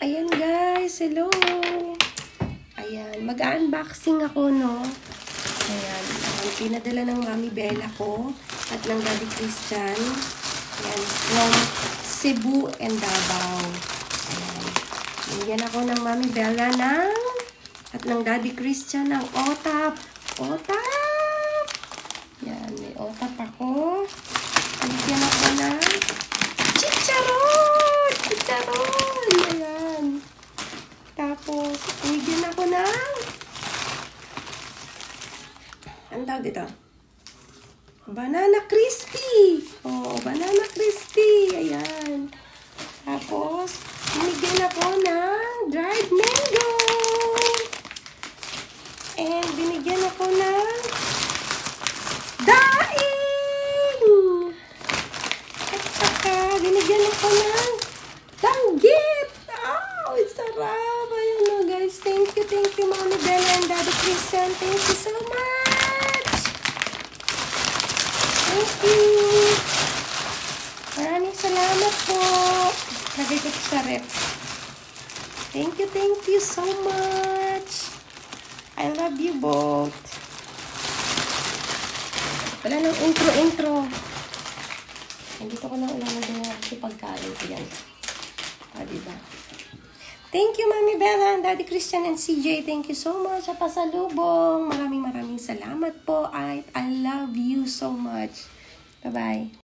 Ayan guys, hello! Ayan, mag-unboxing ako, no? Ayan, pinadala ng Mami Bella ko at ng Daddy Christian. Ayan, from Cebu and Davao. Ayan, binigyan ako ng Mami Bella at ng Daddy Christian ng OTAP. OTAP! Ayan, may OTAP ako. Binigyan ako ng chicharon! Chicharon! Ayan. Tapos, binigyan ako ng ang tawag dito? Banana crispy! Oh, banana crispy! Ayan. Tapos, binigyan ako ng dried mango! And binigyan ako ng daing! At saka, binigyan ako ng tanggit! Oh, sarap! Ayan o guys. Thank you, Mami Bella and Daddy Christian. Thank you so much! Thank you! Maraming salamat po! Lagay ko sa rep. Thank you so much! I love you both! Wala nang intro. Nandito ko lang ulang yung pagkain ko yan. Diba? Thank you, Mami Bella and Daddy Christian and CJ. Thank you so much sa pasalubong. Maraming salamat po. I love you so much. Bye-bye.